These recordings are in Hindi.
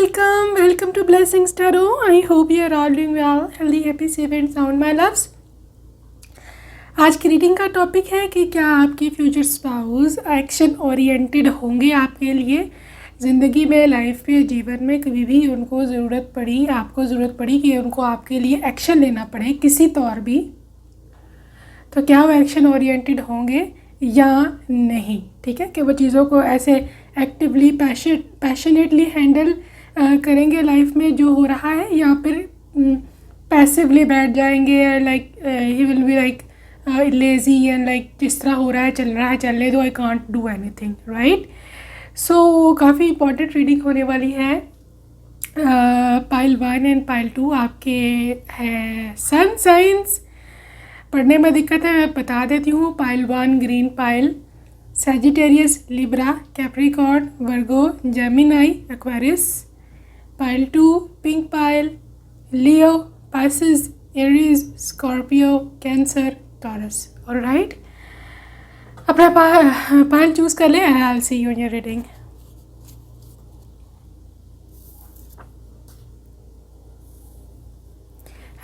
welcome to Blessings Tarot. I hope you are all doing well, healthy, happy, safe and sound, my loves. आज की रीडिंग का टॉपिक है कि क्या आपके फ्यूचर स्पाउस एक्शन ओरिएंटेड होंगे आपके लिए ज़िंदगी में, लाइफ पे, जीवन में कभी भी उनको ज़रूरत पड़ी, आपको ज़रूरत पड़ी कि उनको आपके लिए एक्शन लेना पड़े किसी तौर भी, तो क्या वो एक्शन ओरिएंटेड होंगे या नहीं। ठीक है, कि वो चीज़ों को ऐसे एक्टिवली पैशनेटली हैंडल करेंगे लाइफ में जो हो रहा है, या फिर पैसिवली बैठ जाएंगे, like he will be like lazy and like जिस तरह हो रहा है चलने दो, I can't do anything, right. So काफ़ी इंपॉर्टेंट रीडिंग होने वाली है। पाइल 1 एंड पाइल 2 आपके है सन साइंस। पढ़ने में दिक्कत है, मैं बता देती हूँ। Pile 1 green pile, Sagittarius, Libra, Capricorn, Virgo, Gemini, Aquarius. Pile 2 pink pile, Leo, Pisces, Aries, Scorpio, Cancer, Taurus. Alright, अपना पाइल चूज कर ले। I will see you in your reading.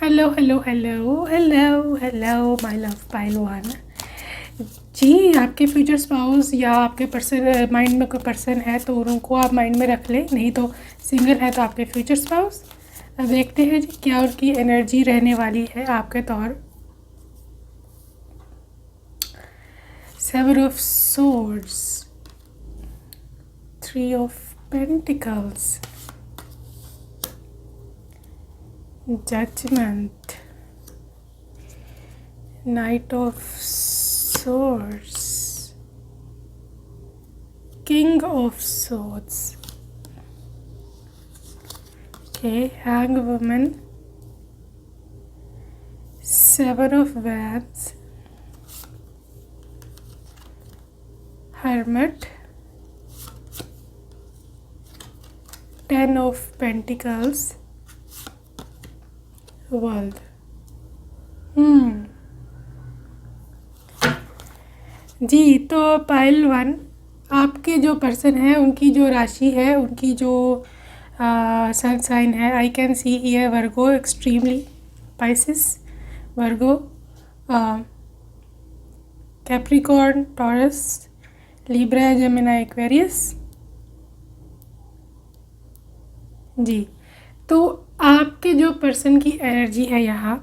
Hello hello hello hello hello my love pile 1 जी। आपके फ्यूचर स्पाउस या आपके पर्सन माइंड में कोई पर्सन है तो उनको आप माइंड में रख लें, नहीं तो सिंगल है तो आपके फ्यूचर स्पाउस। अब देखते हैं जी क्या उनकी एनर्जी रहने वाली है आपके तौर। 7 of swords, 3 of pentacles, judgment, knight of swords, king of swords, okay, hanged woman, 7 of wands, hermit, 10 of pentacles, world। जी, तो पाइल 1 आपके जो पर्सन है उनकी जो राशि है, उनकी जो सन साइन है, I can see here Virgo extremely, Pisces, Virgo, Capricorn, Taurus, Libra, Gemini, Aquarius. जी, तो आपके जो पर्सन की एनर्जी है यहाँ,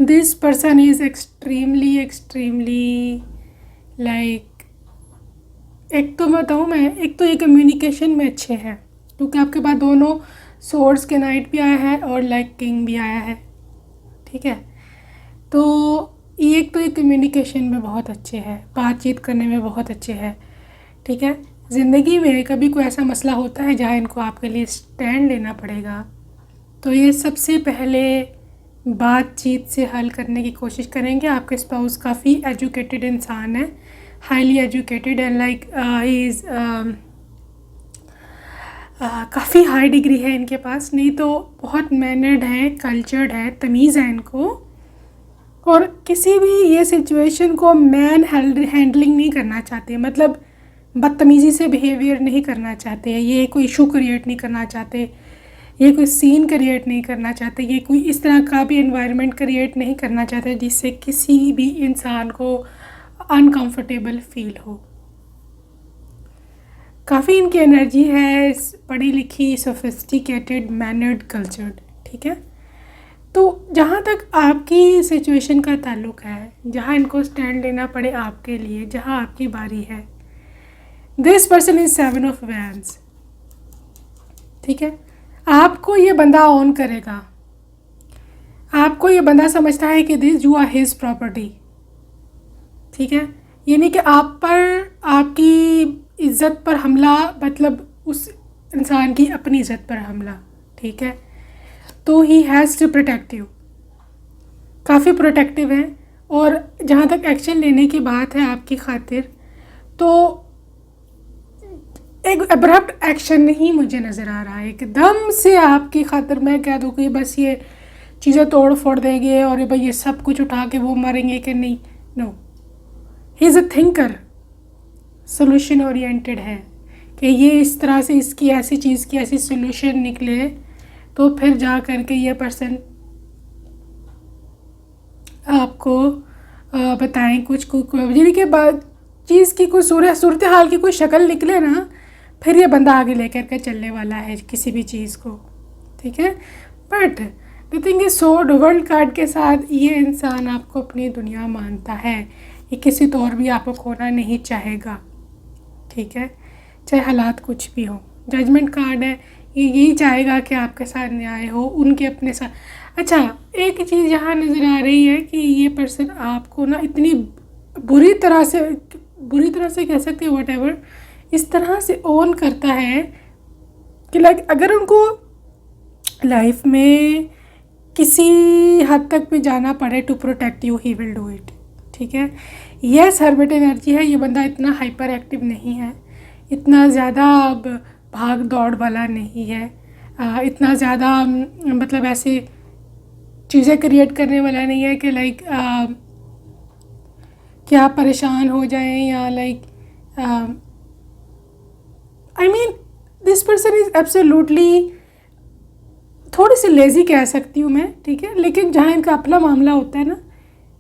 this person is extremely like एक तो बताऊँ मैं, एक तो ये कम्युनिकेशन में अच्छे हैं क्योंकि आपके पास दोनों सोर्स के नाइट भी आया है और लाइक किंग भी आया है। ठीक है, तो एक तो ये कम्युनिकेशन में बहुत अच्छे हैं, बातचीत करने में बहुत अच्छे हैं। ठीक है, ज़िंदगी में कभी कोई ऐसा मसला होता है जहाँ इनको आपके लिए स्टैंड लेना पड़ेगा, तो ये सबसे पहले बातचीत से हल करने की कोशिश करेंगे। आपके स्पाउस काफ़ी एजुकेटेड इंसान है, highly educated and like he is काफ़ी हाई डिग्री है इनके पास, नहीं तो बहुत मैनर्ड है, कल्चर्ड है, तमीज़ है इनको, और किसी भी ये सिचुएशन को मैन हैंडलिंग नहीं करना चाहते, मतलब बदतमीज़ी से बिहेवियर नहीं करना चाहते, ये कोई इशू क्रिएट नहीं करना चाहते, ये कोई सीन क्रिएट नहीं करना चाहते, ये कोई इस तरह का भी एनवायरनमेंट क्रिएट नहीं करना चाहते जिससे किसी भी इंसान को अनकंफर्टेबल फील हो। काफ़ी इनकी एनर्जी है पढ़ी लिखी, सोफिस्टिकेटेड, मैनर्ड, कल्चर्ड। ठीक है, तो जहाँ तक आपकी सिचुएशन का ताल्लुक़ है, जहाँ इनको स्टैंड लेना पड़े आपके लिए, जहाँ आपकी बारी है, this person is 7 of wands. ठीक है, आपको ये बंदा ऑन करेगा, आपको ये बंदा समझता है कि this you are his property. ठीक है, ये नहीं कि आप पर, आपकी इज़्ज़त पर हमला, मतलब उस इंसान की अपनी इज़्ज़त पर हमला। ठीक है, तो he has to protect you, काफ़ी प्रोटेक्टिव है। और जहाँ तक एक्शन लेने की बात है आपकी खातिर, तो एक अब्रप्ट एक्शन नहीं मुझे नज़र आ रहा है, एकदम से आपकी खातिर मैं कह दूँ कि बस ये चीज़ें तोड़ फोड़ देंगे और भाई ये सब कुछ उठा के वो मरेंगे कि नहीं। No, he is a thinker, solution oriented है कि ये इस तरह से इसकी ऐसी चीज़ की ऐसी सोल्यूशन निकले, तो फिर जा कर के ये पर्सन आपको बताएं कुछ यानी कि बाद चीज़ की कोई सूरत हाल की कोई शक्ल निकले ना, फिर ये बंदा आगे लेकर के चलने वाला है किसी भी चीज़ को, ठीक है। But the thing is sword world card के साथ ये इंसान आपको अपनी दुनिया मानता है, ये किसी तौर भी आपको खोना नहीं चाहेगा, ठीक है, चाहे हालात कुछ भी हो। जजमेंट कार्ड है, ये यही चाहेगा कि आपके साथ न्याय हो, उनके अपने साथ। अच्छा, एक चीज़ यहाँ नज़र आ रही है कि ये पर्सन आपको ना इतनी बुरी तरह से कह सकते हैं, वट एवर, इस तरह से ओन करता है कि लाइक अगर उनको लाइफ में किसी हद तक भी जाना पड़े to protect you, he will do it, ठीक है। यस, हर्बिट एनर्जी है, ये बंदा इतना हाइपर एक्टिव नहीं है, इतना ज़्यादा भाग दौड़ वाला नहीं है, इतना ज़्यादा मतलब ऐसे चीज़ें क्रिएट करने वाला नहीं है कि लाइक कि आप परेशान हो जाएं, या like I mean this person is absolutely थोड़ी सी लेज़ी कह सकती हूँ मैं, ठीक है। लेकिन जहाँ इनका अपना मामला होता है ना,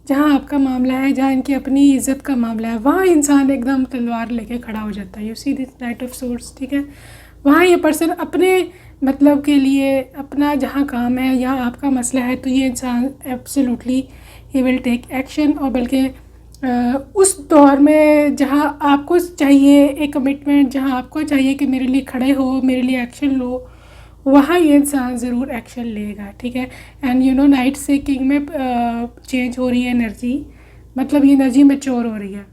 जहाँ आपका मामला है, जहाँ इनकी अपनी इज़्ज़त का मामला है, वहाँ इंसान एकदम तलवार लेके खड़ा हो जाता है। You see this night of swords, ठीक है। वहाँ ये पर्सन अपने मतलब के लिए अपना जहाँ काम है या आपका मसला है, तो ये इंसान absolutely he will take action. और बल्कि उस दौर में जहाँ आपको चाहिए एक कमिटमेंट, जहाँ आपको चाहिए कि मेरे लिए खड़े हो, मेरे लिए एक्शन लो, वहाँ ये इंसान ज़रूर एक्शन लेगा, ठीक है। एंड यू नो नाइट से किंग में चेंज हो रही है एनर्जी, मतलब ये एनर्जी मैच्योर हो रही है,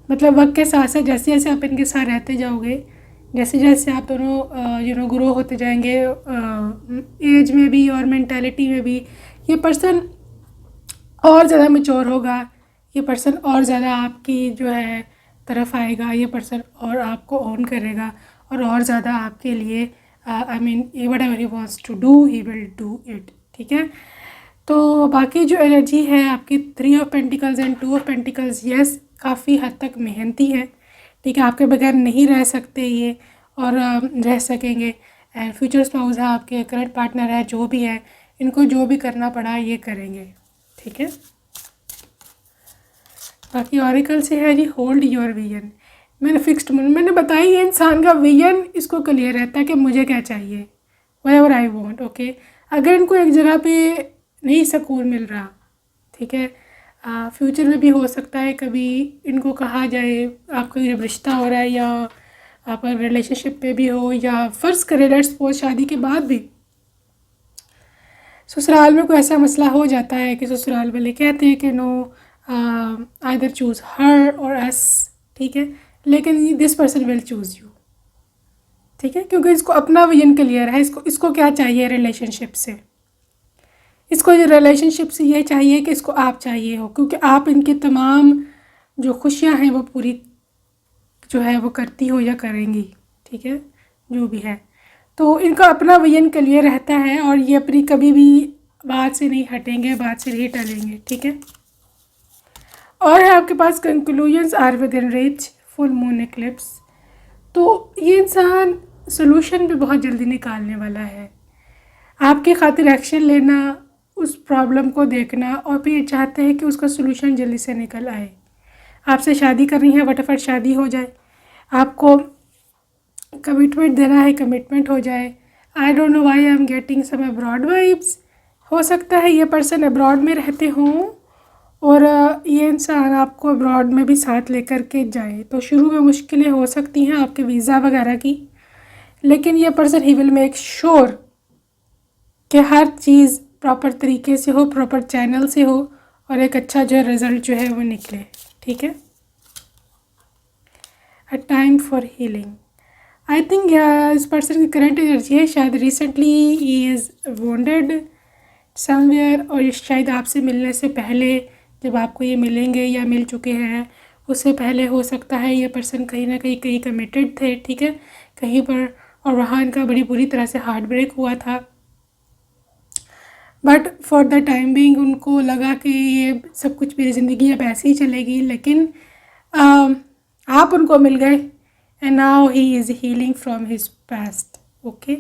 मतलब वक्त के साथ साथ जैसे जैसे आप इनके साथ रहते जाओगे, जैसे जैसे आप दोनों यू नो ग्रो होते जाएंगे एज में भी और मेंटालिटी में भी, ये पर्सन और ज़्यादा मैच्योर होगा, ये पर्सन और ज़्यादा आपकी जो है तरफ आएगा, ये पर्सन और आपको ऑन करेगा और ज़्यादा आपके लिए I mean whatever he wants to do he will do it, ठीक है। तो बाकी जो एनर्जी है आपकी 3 of pentacles and 2 of pentacles, yes काफ़ी हद तक मेहनती है, ठीक है, आपके बगैर नहीं रह सकते ये, और रह सकेंगे। एंड फ्यूचर स्पाउस है, आपके करंट पार्टनर है, जो भी है, इनको जो भी करना पड़ा ये करेंगे, ठीक है। बाकी ऑरिकल से है जी होल्ड योर विजन। मैंने बताया ये इंसान का विजन इसको क्लियर रहता है कि मुझे क्या चाहिए, व्हाटएवर आई वांट, ओके। अगर इनको एक जगह पे नहीं सुकून मिल रहा, ठीक है, फ्यूचर में भी हो सकता है कभी इनको कहा जाए, आपका जब रिश्ता हो रहा है या आप रिलेशनशिप पे भी हो, या फ़र्ज़ करें लेट्स सपोज शादी के बाद भी ससुराल में कोई ऐसा मसला हो जाता है कि ससुराल वाले कहते हैं कि नो आइदर चूज़ हर और अस, ठीक है, लेकिन this person will choose you, ठीक है, क्योंकि इसको अपना विजन क्लियर है, इसको क्या चाहिए रिलेशनशिप से, इसको रिलेशनशिप से ये चाहिए कि इसको आप चाहिए हो, क्योंकि आप इनकी तमाम जो खुशियां हैं वो पूरी जो है वो करती हो या करेंगी, ठीक है, जो भी है। तो इनका अपना विजन क्लियर रहता है और ये अपनी कभी भी बात से नहीं हटेंगे, बात से नहीं टलेंगे, ठीक है। और है आपके पास conclusions are within reach, full moon eclipse. तो ये इंसान सोल्यूशन भी बहुत जल्दी निकालने वाला है, आपके खातिर एक्शन लेना, उस प्रॉब्लम को देखना, और फिर ये चाहते हैं कि उसका सोल्यूशन जल्दी से निकल आए। आपसे शादी करनी है, फटाफट शादी हो जाए, आपको कमिटमेंट देना है, कमिटमेंट हो जाए। I don't know why I am getting some abroad vibes. हो सकता है ये पर्सन अब्रॉड में रहते हों और ये इंसान आपको अब्रॉड में भी साथ लेकर के जाए। तो शुरू में मुश्किलें हो सकती हैं आपके वीज़ा वगैरह की, लेकिन ये person he will make sure कि हर चीज़ प्रॉपर तरीके से हो, प्रॉपर चैनल से हो, और एक अच्छा जो रिज़ल्ट जो है वो निकले, ठीक है। A time for healing, I think इस पर्सन की करंट एनर्जी है, शायद recently he is wounded somewhere, और ये शायद आपसे मिलने से पहले, जब आपको ये मिलेंगे या मिल चुके हैं उससे पहले हो सकता है ये पर्सन कहीं ना कहीं कमिटेड थे, ठीक है, कहीं पर, और वहाँ इनका बड़ी बुरी तरह से हार्ट ब्रेक हुआ था। But for the time being उनको लगा कि ये सब कुछ मेरी ज़िंदगी अब ऐसे ही चलेगी, लेकिन आप उनको मिल गए and now he is healing from his past. Okay,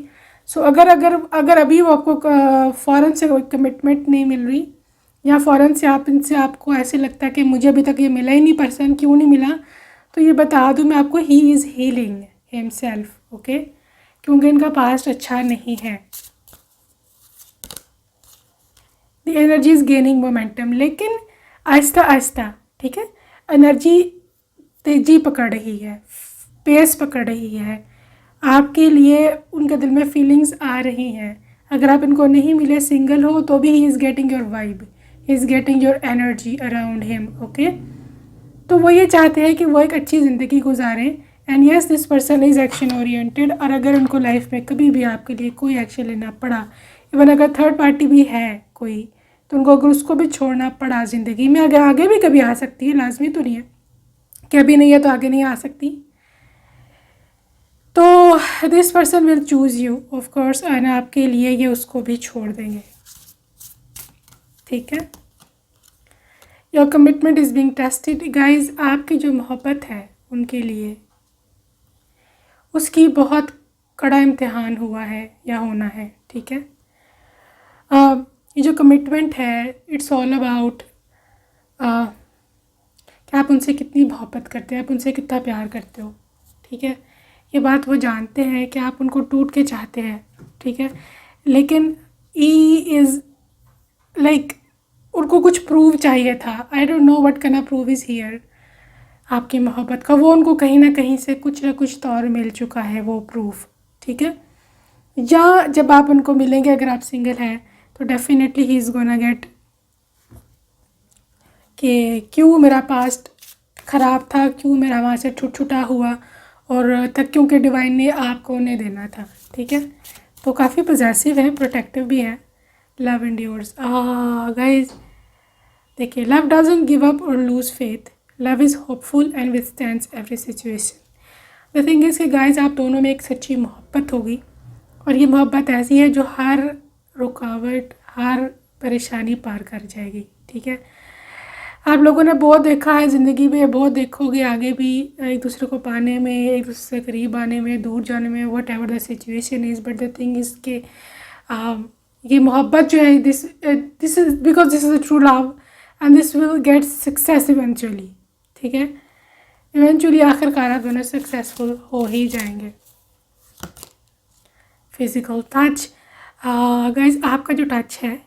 so अगर अगर अगर अभी वो आपको फ़ौरन से कोई कमिटमेंट नहीं मिल रही, या फ़ौरन से आप इनसे आपको ऐसे लगता है कि मुझे अभी तक ये मिला ही नहीं, पर्सन क्यों नहीं मिला, तो ये बता दूँ मैं आपको, ही इज़ हीलिंग हिमसेल्फ। ओके, क्योंकि इनका पास्ट अच्छा नहीं है। The energy is gaining momentum, लेकिन आहिस्ता आहिस्ता, ठीक है, एनर्जी तेज़ी पकड़ रही है, पेस पकड़ रही है आपके लिए। उनके दिल में फीलिंग्स आ रही हैं। अगर आप इनको नहीं मिले, सिंगल हो, तो भी he is getting your vibe, he is getting your energy around him. Okay, तो वो ये चाहते हैं कि वो एक अच्छी ज़िंदगी गुजारें। And yes, this person is action oriented. और अगर उनको लाइफ में कभी भी आपके लिए कोई एक्शन लेना पड़ा, इवन अगर थर्ड पार्टी भी है कोई, तो उनको अगर उसको भी छोड़ना पड़ा ज़िंदगी में, अगर आगे भी कभी आ सकती है, लाजमी तो नहीं है कि अभी नहीं है तो आगे नहीं आ सकती, तो this person will choose you of course, and आपके लिए ये उसको भी छोड़ देंगे। ठीक है, your commitment is being tested guys. आपकी जो मोहब्बत है उनके लिए, उसकी बहुत कड़ा इम्तिहान हुआ है या होना है। ठीक है, ये जो कमिटमेंट है, इट्स ऑल अबाउट कि आप उनसे कितनी मोहब्बत करते हैं, आप उनसे कितना प्यार करते हो। ठीक है, ये बात वो जानते हैं कि आप उनको टूट के चाहते हैं। ठीक है, लेकिन ई इज़ लाइक उनको कुछ प्रूव चाहिए था। आई don't know what can I prove is here. आपकी मोहब्बत का वो उनको कहीं ना कहीं से कुछ ना कुछ तौर मिल चुका है वो प्रूफ। ठीक है, या जब आप उनको मिलेंगे, अगर आप सिंगल हैं, तो definitely he is gonna get कि क्यों मेरा पास्ट ख़राब था, क्यों मेरा वहाँ से छुटा हुआ, और तक क्योंकि डिवाइन ने आपको उन्हें देना था। ठीक है, तो काफ़ी पॉजेसिव है, प्रोटेक्टिव भी है। लव एंड्योर्स गाइज, देखिए, लव डजंट गिव अप और lose faith, love is hopeful and withstands every situation. The thing is कि गाइज, आप दोनों में एक सच्ची मोहब्बत होगी, और ये मोहब्बत ऐसी है जो हर रुकावट, हर परेशानी पार कर जाएगी। ठीक है, आप लोगों ने बहुत देखा है ज़िंदगी में, बहुत देखोगे आगे भी, एक दूसरे को पाने में, एक दूसरे से करीब आने में, दूर जाने में, what ever the situation is. But the thing is के ये मोहब्बत जो है, this is because this is a true love, and this will get success eventually. ठीक है, इवेंचुअली आखिरकार आप दोनों सक्सेसफुल हो ही जाएंगे। फिज़िकल टच गाइज, आपका जो टच है,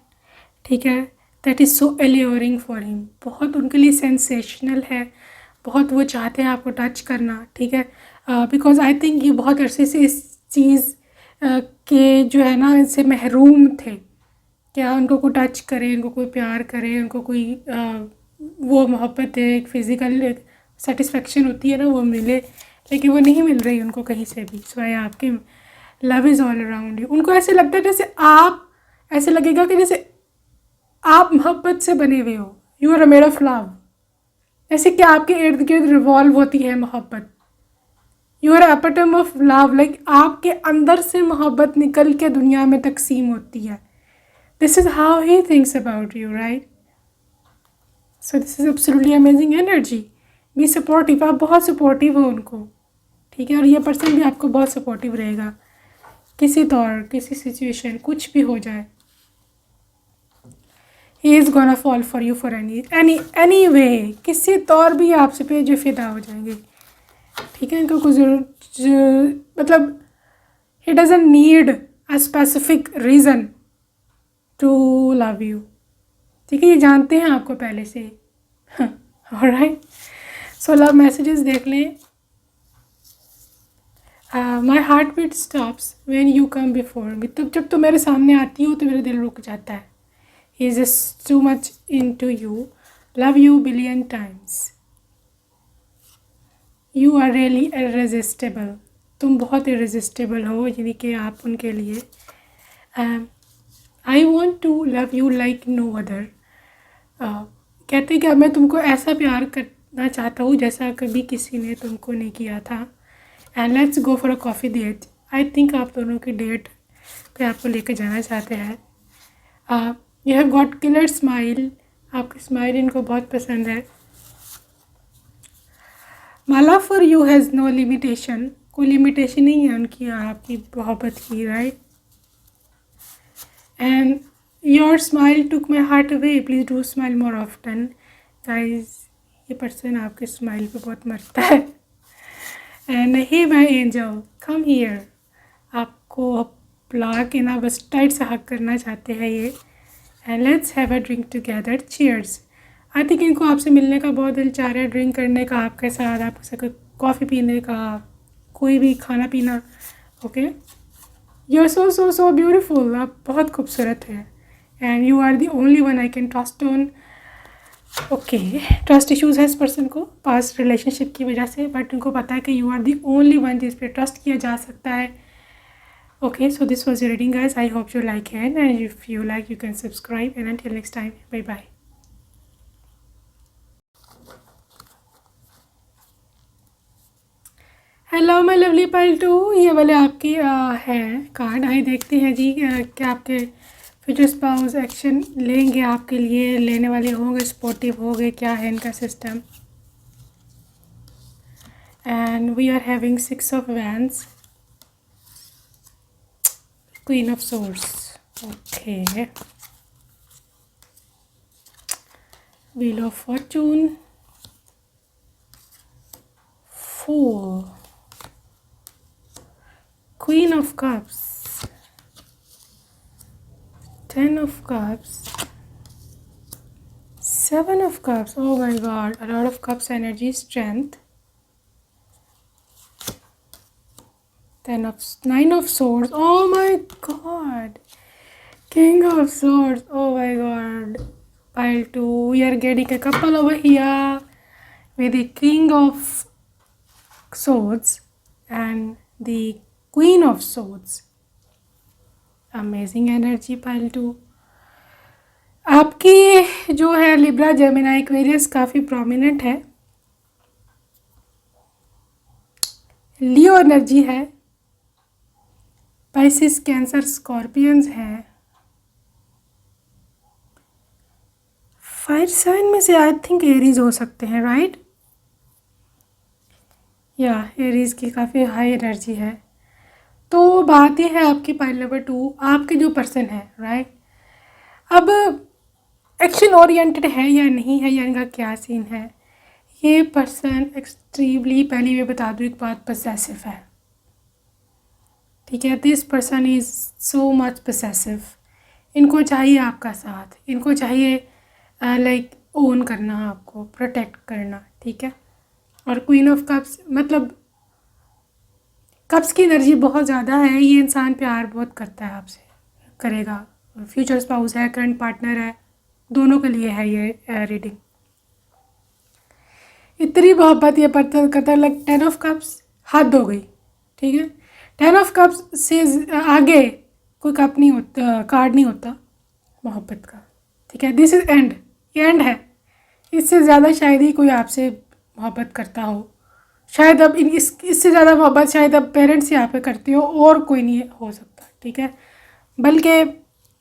ठीक है, that is so alluring for him, बहुत उनके लिए सेंसेशनल है, बहुत वो चाहते हैं आपको टच करना। ठीक है, बिकॉज आई थिंक ये बहुत अरसे से इस चीज़ के जो है ना, इनसे महरूम थे, क्या उनको कोई टच करे, उनको कोई प्यार करे, उनको कोई वो मोहब्बत है, एक फ़िज़िकल सेटिस्फेक्शन होती है ना, वो मिले, लेकिन वो नहीं मिल रही उनको कहीं से भी। सिवाय आपके love is all around you. उनको ऐसे लगता है जैसे आप, ऐसे लगेगा कि जैसे आप मोहब्बत से बने हुए हो, you are made of love. ऐसे कि आपके इर्द गिर्द रिवॉल्व होती है मोहब्बत, you are epitome of love, like आपके अंदर से मोहब्बत निकल के दुनिया में तकसीम होती है। This is how he thinks about you, right? So this is absolutely amazing energy. Be supportive, आप बहुत सपोर्टिव हो उनको। ठीक है, और ये पर्सन भी आपको बहुत सपोर्टिव रहेगा, किसी तौर, किसी सिचुएशन, कुछ भी हो जाए। He is gonna fall for you for any way, किसी तौर भी आपसे पे जो फिदा हो जाएंगे। ठीक है, इनको कुछ मतलब he doesn't need a specific reason to love you. ठीक है, ये जानते हैं आपको पहले से। ऑलराइट, सो लव मैसेजेस देख लें। My heart beat stops when you come before me, तो जब तुम मेरे सामने आती हो तो मेरा दिल रुक जाता है। He is just too much into you, love you billion times, you are really irresistible, तुम बहुत इररेजिस्टेबल हो, यानी कि आप उनके लिए। I want to love you like no other, कहते हैं कि अब मैं तुमको ऐसा प्यार करना चाहता हूँ जैसा कभी किसी ने तुमको नहीं किया था। And let's go for a coffee date. I think आप दोनों की डेट पे आपको लेकर जाना चाहते हैं। You have got killer smile, आपकी स्माइल इनको बहुत पसंद है। Love for you has no limitation, कोई लिमिटेशन नहीं है उनकी आपकी मोहब्बत की, right. And your smile took my heart away, please do smile more often. Guys ये पर्सन आपके स्माइल पे बहुत मरता है। And hey my angel come here, आपको बुला के ना बस टाइट से हक करना चाहते हैं ये। And let's have a drink together, cheers. I think इनको आपसे मिलने का बहुत दिल चाह रहा है, ड्रिंक करने का आपके साथ, आपके साथ कॉफ़ी पीने का, कोई भी खाना पीना। Okay, you are so so so beautiful, आप बहुत खूबसूरत हैं। And you are the only one I can trust on. Okay, trust issues है इस पर्सन को पास्ट रिलेशनशिप की वजह से, बट उनको पता है कि you are the only one जिस पे ट्रस्ट किया जा सकता है। Okay, so this was your reading guys, I hope you like it, and if you like you can subscribe, and until next time, bye bye. Hello my lovely pile two, ये वाले आपकी है कार्ड। आइए देखते हैं जी क्या आपके फ्यूचर स्पाउस एक्शन लेंगे आपके लिए, लेने वाले होंगे, सपोर्टिव होंगे, क्या है इनका system. And we are having 6 of Wands, Queen of Swords, okay, Wheel of Fortune, Fool, Queen of Cups, 10 of Cups, 7 of Cups, oh my god, a lot of Cups energy, Strength, 9 of Swords, oh my god, King of Swords, oh my god, pile 2, we are getting a couple over here with the King of Swords and the Queen of Swords. Amazing energy pile 2. आपकी जो है लिब्रा जेमिनी एक्वेरियस काफ़ी प्रोमिनेंट है, लियो एनर्जी है, पाइसिस कैंसर स्कॉर्पियंस हैं, फायर साइन में से आई थिंक एरीज हो सकते हैं, राइट। या एरीज की काफ़ी हाई एनर्जी है। तो बात यह है आपकी पाइल नंबर 2, आपके जो पर्सन है, राइट, अब एक्शन ओरिएंटेड है या नहीं है, या इनका क्या सीन है। ये पर्सन एक्सट्रीमली, पहले मैं बता दूँ एक बात, पोसेसिव है, ठीक है। This person is so much possessive, इनको चाहिए आपका साथ, इनको चाहिए लाइक ओन करना, आपको प्रोटेक्ट करना, ठीक है। और क्वीन ऑफ कप्स मतलब कप्स की एनर्जी बहुत ज़्यादा है, ये इंसान प्यार बहुत करता है आपसे, करेगा, फ्यूचर स्पाउस है, करंट पार्टनर है, दोनों के लिए है ये रीडिंग। इतनी मोहब्बत ये पर्सन करता है, लाइक 10 of Cups हद हो गई, ठीक है। 10 of Cups से आगे कोई कप नहीं होता, कार्ड नहीं होता मोहब्बत का, ठीक है। दिस इज़ एंड, ये एंड है, इससे ज़्यादा शायद ही कोई आपसे मोहब्बत करता हो, शायद अब इससे ज़्यादा मोहब्बत शायद अब पेरेंट्स ही आप पे करती हो, और कोई नहीं हो सकता, ठीक है। बल्कि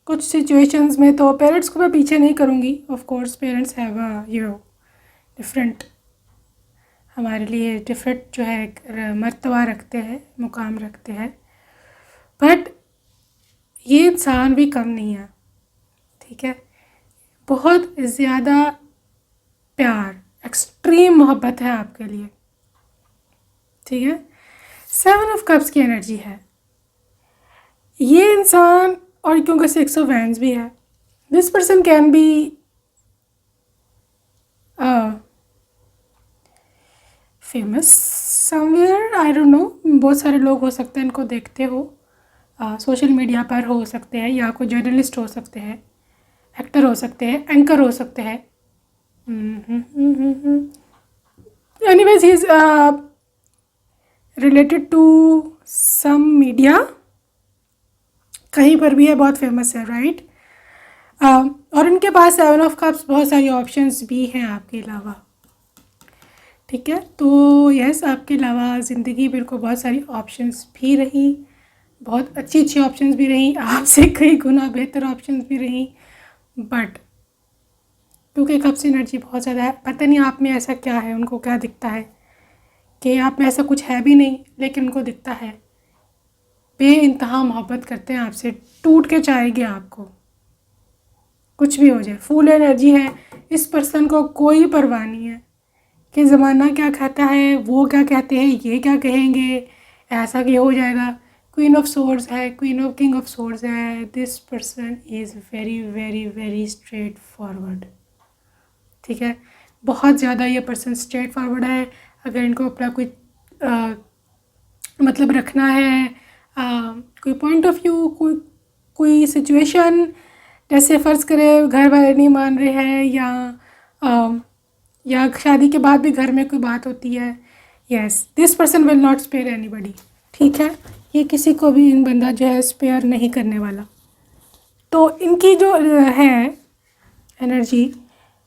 कुछ सिचुएशंस में तो पेरेंट्स को मैं पीछे नहीं करूँगी, of course parents have different, हमारे लिए डिफरेंट जो है मर्तबा रखते हैं, मुकाम रखते हैं, बट ये इंसान भी कम नहीं है, ठीक है। बहुत ज़्यादा प्यार, एक्सट्रीम मोहब्बत है आपके लिए, ठीक है। 7 of Cups की एनर्जी है ये इंसान, और क्योंकि 6 of Wands भी है, this person can be famous somewhere, I don't no, बहुत सारे लोग हो सकते हैं इनको देखते हो, सोशल मीडिया पर हो सकते हैं, या कोई जर्नलिस्ट हो सकते हैं, एक्टर हो सकते हैं, एंकर हो सकते हैं। Anyways he is related to some media, कहीं पर भी है, बहुत फेमस है, राइट। और इनके पास 7 of Cups बहुत सारी ऑप्शंस भी हैं आपके अलावा, ठीक है। तो यस, आपके अलावा ज़िंदगी मेरे को बहुत सारी ऑप्शंस भी रही, बहुत अच्छी अच्छी ऑप्शंस भी रही, आपसे कई गुना बेहतर ऑप्शंस भी रही, बट क्योंकि कप्स एनर्जी बहुत ज़्यादा है, पता नहीं आप में ऐसा क्या है, उनको क्या दिखता है कि आप में ऐसा कुछ है भी नहीं, लेकिन उनको दिखता है, बेइंतहा मोहब्बत करते हैं आपसे, टूट के चाहेंगे आपको, कुछ भी हो जाए। फुल एनर्जी है, इस पर्सन को कोई परवाह नहीं है कि ज़माना क्या कहता है, वो क्या कहते हैं, ये क्या कहेंगे, ऐसा क्या हो जाएगा। क्वीन ऑफ सोर्ड्स है, queen of king of swords है। This person is very very very straightforward, ठीक है। बहुत ज़्यादा ये पर्सन स्ट्रेट फॉरवर्ड है। अगर इनको अपना कोई मतलब रखना है, कोई पॉइंट ऑफ व्यू, कोई सिचुएशन, जैसे फ़र्ज़ करें घर वाले नहीं मान रहे हैं, या शादी के बाद भी घर में कोई बात होती है, yes, this person will not spare anybody, ठीक है। ये किसी को भी इन बंदा जो है स्पेयर नहीं करने वाला। तो इनकी जो है एनर्जी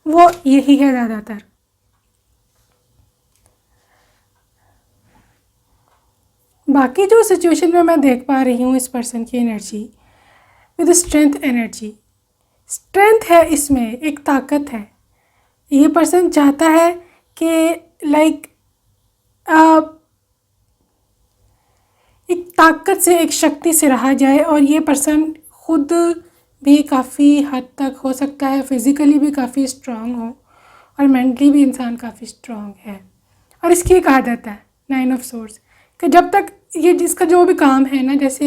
वो यही है ज़्यादातर। बाकी जो सिचुएशन में मैं देख पा रही हूँ इस पर्सन की energy with strength energy, strength है इसमें, एक ताकत है। ये पर्सन चाहता है कि लाइक एक ताकत से, एक शक्ति से रहा जाए। और ये पर्सन खुद भी काफ़ी हद तक हो सकता है फिज़िकली भी काफ़ी स्ट्रांग हो, और मेंटली भी इंसान काफ़ी स्ट्रांग है। और इसकी एक आदत है 9 ऑफ सोर्ड्स कि जब तक ये जिसका जो भी काम है ना, जैसे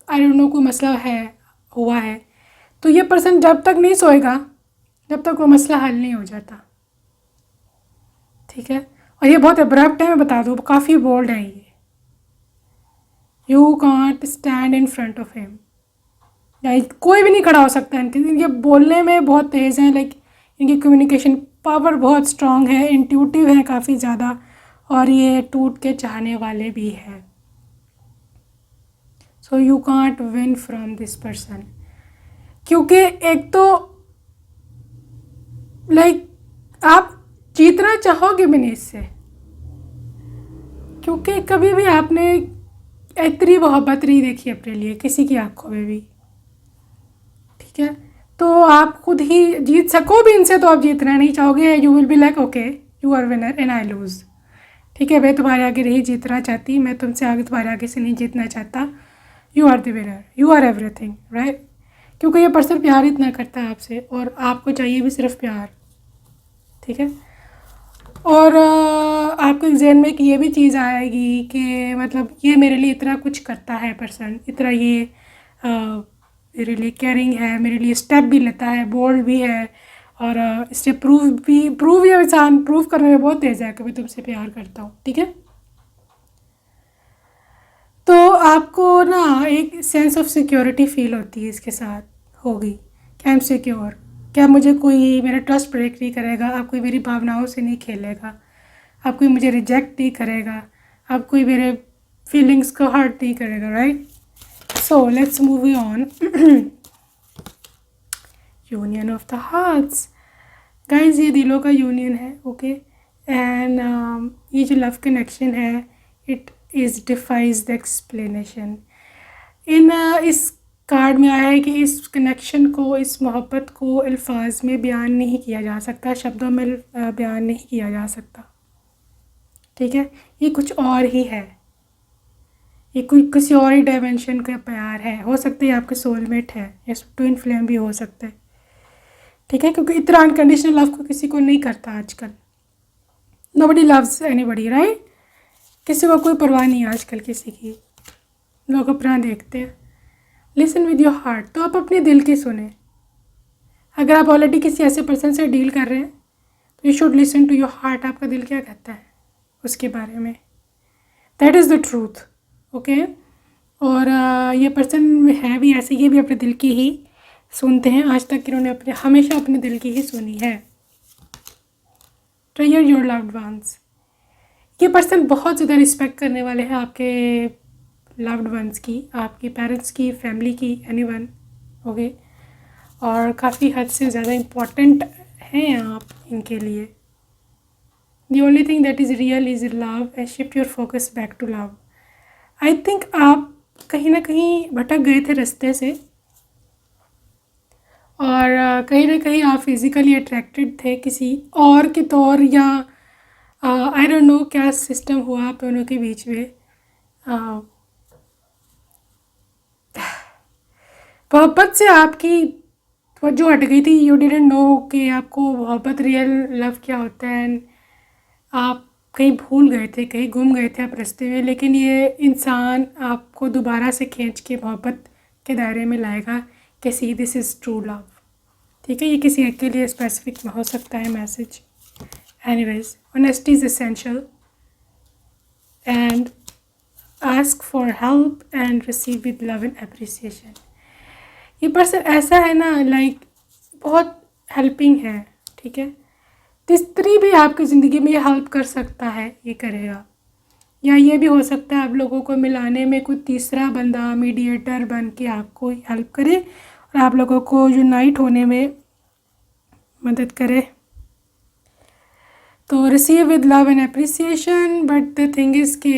आई डोंट नो कोई मसला है हुआ है, तो ये पर्सन जब तक नहीं सोएगा जब तक वो मसला हल नहीं हो जाता, ठीक है। और ये बहुत अब्रप्ट है, मैं बता दूँ, काफ़ी बोल्ड है ये। You can't stand in front of him, या कोई भी नहीं खड़ा हो सकता है। ये बोलने में बहुत तेज़ हैं, लाइक इनकी कम्युनिकेशन पावर बहुत स्ट्रांग है, इंट्यूटिव है काफ़ी ज़्यादा, और ये टूट के चाहने वाले भी हैं। So you can't win from this person, क्योंकि एक तो लाइक आप जीतना चाहोगे भी नहीं इससे, क्योंकि कभी भी आपने इतनी मोहब्बत नहीं देखी अपने लिए किसी की आंखों में भी, ठीक है। तो आप खुद ही जीत सको भी इनसे तो आप जीतना नहीं चाहोगे। You will be like okay you are winner and I lose, ठीक है, मैं तुम्हारे आगे नहीं जीतना चाहती, मैं तुमसे आगे तुम्हारे आगे से नहीं जीतना चाहता, you are the winner, you are everything, right. क्योंकि ये पर्सन प्यार इतना करता है आपसे, और आपको चाहिए भी सिर्फ प्यार, ठीक है। और आपको एग्जाम में ये भी चीज़ आएगी कि मतलब ये मेरे लिए इतना कुछ करता है पर्सन, इतना ये मेरे लिए केयरिंग है, मेरे लिए स्टेप भी लेता है, बोल्ड भी है, और इससे प्रूव ये इंसान प्रूव करने में बहुत तेज़ है कि मैं तुमसे प्यार करता हूँ, ठीक है। तो आपको ना एक सेंस ऑफ सिक्योरिटी फील होती है इसके साथ होगी कि आई एम सिक्योर, क्या मुझे कोई मेरा ट्रस्ट ब्रेक नहीं करेगा, आप कोई मेरी भावनाओं से नहीं खेलेगा, आप कोई मुझे रिजेक्ट नहीं करेगा, आप कोई मेरे फीलिंग्स को हर्ट नहीं करेगा, right. So let's move on. Union of the hearts, guys ये दिलों का यूनियन है, ओके। एंड ये जो लव कनेक्शन है it is defies the explanation. इस कार्ड में आया है कि इस कनेक्शन को, इस मोहब्बत को अल्फाज में बयान नहीं किया जा सकता, शब्दों में बयान नहीं किया जा सकता, ठीक है। ये कुछ और ही है, ये कोई किसी और ही डायमेंशन का प्यार है, हो सकता है आपके सोलमेट है, या ट्विन फ्लेम भी हो सकता है, ठीक है। क्योंकि इतना अनकंडीशनल लव को किसी को नहीं करता आजकल, नोबडी लव्स एनीबडी, राइट। किसी को कोई परवाह नहीं है आजकल किसी की, लोग अपना देखते हैं। लिसन विद योर हार्ट, तो आप अपने दिल की सुने। अगर आप ऑलरेडी किसी ऐसे पर्सन से डील कर रहे हैं तो you should listen to your heart, आपका दिल क्या कहता है उसके बारे में, that is the truth, okay. और ये पर्सन है भी ऐसे, ये भी अपने दिल की ही सुनते हैं, आज तक इन्होंने हमेशा अपने दिल की ही सुनी है। ट्रेयर योर लव्ड वंस, ये पर्सन बहुत ज़्यादा रिस्पेक्ट करने वाले हैं आपके लव्ड वंस की, आपके पेरेंट्स की, फैमिली की, एनीवन, ओके। और काफ़ी हद से ज़्यादा इम्पॉर्टेंट हैं आप इनके लिए। The only thing that is real is love and shift your focus back to love. I think आप कहीं ना कहीं भटक गए थे रास्ते से, और कहीं ना कहीं आप फिज़िकली अट्रैक्टेड थे किसी और के तौर, या आई डोंट नो क्या सिस्टम हुआ आप दोनों के बीच में। मोहब्बत से आपकी तवज्जो हट गई थी। यू डिडंट नो कि आपको मोहब्बत रियल लव क्या होता है। एंड आप कहीं भूल गए थे, कहीं गुम गए थे आप रास्ते में, लेकिन ये इंसान आपको दोबारा से खींच के मोहब्बत के दायरे में लाएगा कि see this is true love. ठीक है, ये किसी एक के लिए स्पेसिफिक हो सकता है message. Anyways, honesty is essential and ask for help and receive with love and appreciation. ये पर्सन ऐसा है ना, लाइक बहुत हेल्पिंग है। ठीक है, तीसरी भी आपकी ज़िंदगी में ये हेल्प कर सकता है, ये करेगा। या ये भी हो सकता है आप लोगों को मिलाने में कोई तीसरा बंदा मीडिएटर बन के आपको हेल्प करे और आप लोगों को यूनाइट होने में मदद करे। तो receive with love and appreciation, but the thing is कि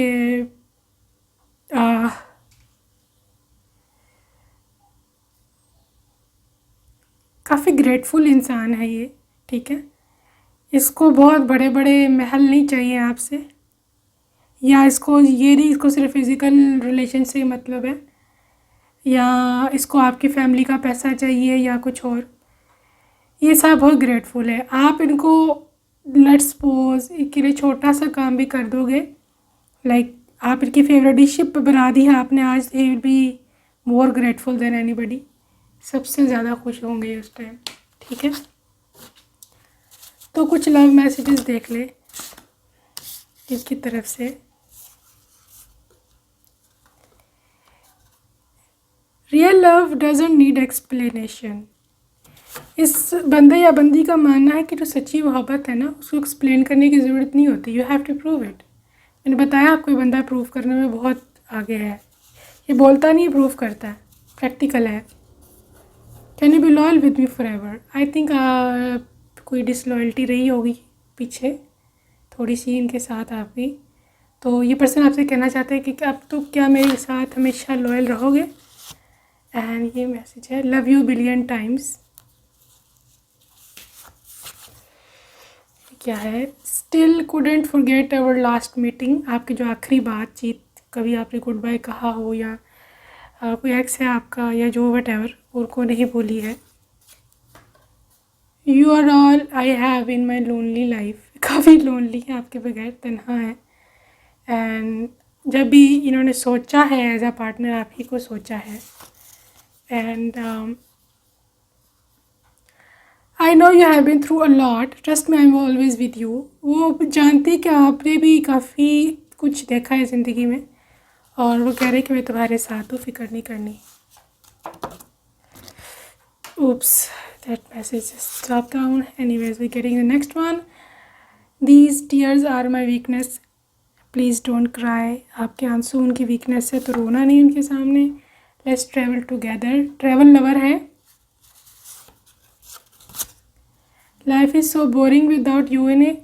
काफ़ी ग्रेटफुल इंसान है ये। ठीक है, इसको बहुत बड़े बड़े महल नहीं चाहिए आपसे, या इसको ये नहीं इसको सिर्फ फिज़िकल रिलेशन से मतलब है, या इसको आपकी फैमिली का पैसा चाहिए या कुछ और। ये सब बहुत ग्रेटफुल है। आप इनको लेट्स सपोज के लिए छोटा सा काम भी कर दोगे, लाइक आप इनकी फेवरेट डिश बना दी है आपने आज, he will be more grateful than anybody. सबसे ज़्यादा खुश होंगे उस टाइम। ठीक है, तो कुछ लव मैसेजेस देख ले इनकी तरफ से। Real love doesn't need explanation. इस बंदे या बंदी का मानना है कि जो सच्ची मोहब्बत है ना, उसको एक्सप्लेन करने की ज़रूरत नहीं होती। You have to prove it. मैंने बताया आपको, ये बंदा प्रूव करने में बहुत आगे है। ये बोलता नहीं, प्रूव करता है, प्रैक्टिकल है। Can you be loyal with me for ever? I think कोई डिसलॉयल्टी रही होगी पीछे थोड़ी सी इनके साथ आपकी। तो ये पर्सन आपसे कहना चाहते हैं कि अब तो क्या मेरे साथ हमेशा लॉयल रहोगे। एंड ये मैसेज है, लव यू बिलियन टाइम्स। क्या है, still couldn't forget our last meeting. आपकी जो आखिरी बातचीत, कभी आपने गुड बाय कहा हो या कोई एक्स है आपका या जो वट एवर, उनको नहीं भूली है। You are all I have in my lonely life. काफ़ी लोनली है आपके बगैर, तन्हा है। एंड जब भी इन्होंने सोचा है एज अ पार्टनर, आप ही को सोचा है। And I know you have been through a lot, trust me I am always with you. वो जानती कि आपने भी काफ़ी कुछ देखा है ज़िंदगी में, और वो कह रहे कि मैं तुम्हारे साथ हूँ, फिक्र नहीं करनी। oops, that message just dropped down. Anyways, we're getting the next one. These tears are my weakness, please don't cry. आपके आंसू उनकी वीकनेस है, तो रोना नहीं उनके सामने। Let's travel together. Travel lover है। Life is so boring without you in it.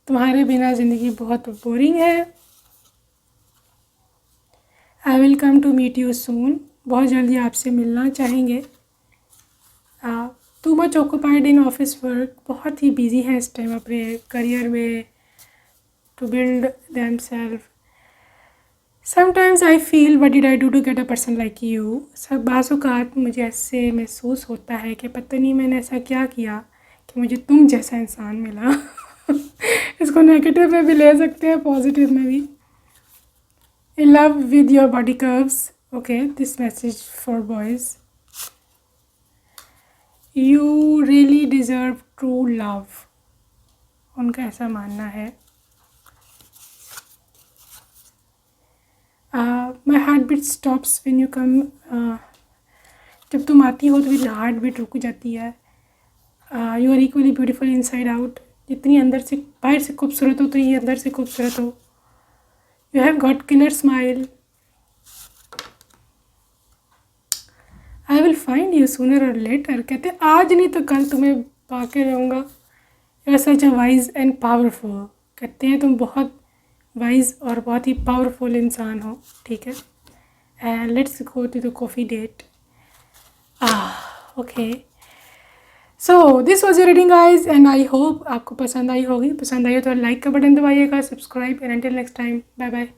तुम्हारे बिना ज़िंदगी बहुत बोरिंग है। I will come to meet you soon. बहुत जल्दी आपसे मिलना चाहेंगे। Too much occupied in office work. बहुत ही बिजी है इस टाइम अपने करियर में, to build themself. Sometimes I feel what did I do to get a person like you. सब बाज़ मुझे ऐसे महसूस होता है कि पता नहीं मैंने ऐसा क्या किया कि मुझे तुम जैसा इंसान मिला। इसको नेगेटिव में भी ले सकते हैं, पॉजिटिव में भी। In love with your body curves. Okay, this message for boys. You really deserve true love, उनका ऐसा मानना है। My heart beat stops when you come. जब तुम आती हो तो मेरी हार्ट बीट रुक जाती है। You are equally beautiful inside out. जितनी अंदर से बाहर से खूबसूरत हो, तो ये अंदर से खूबसूरत हो। You have got killer smile. I will find you sooner और लेटर। कहते आज नहीं तो कल तुम्हें पा के रहूँगा। You are such a wise and powerful. कहते हैं तुम बहुत वाइज और बहुत ही पावरफुल इंसान हो। ठीक है, let's go to the coffee date. Okay, so this was your reading guys, and I hope आपको पसंद आई होगी। पसंद आई हो तो लाइक का बटन दबाइएगा, subscribe, and until next time, bye bye.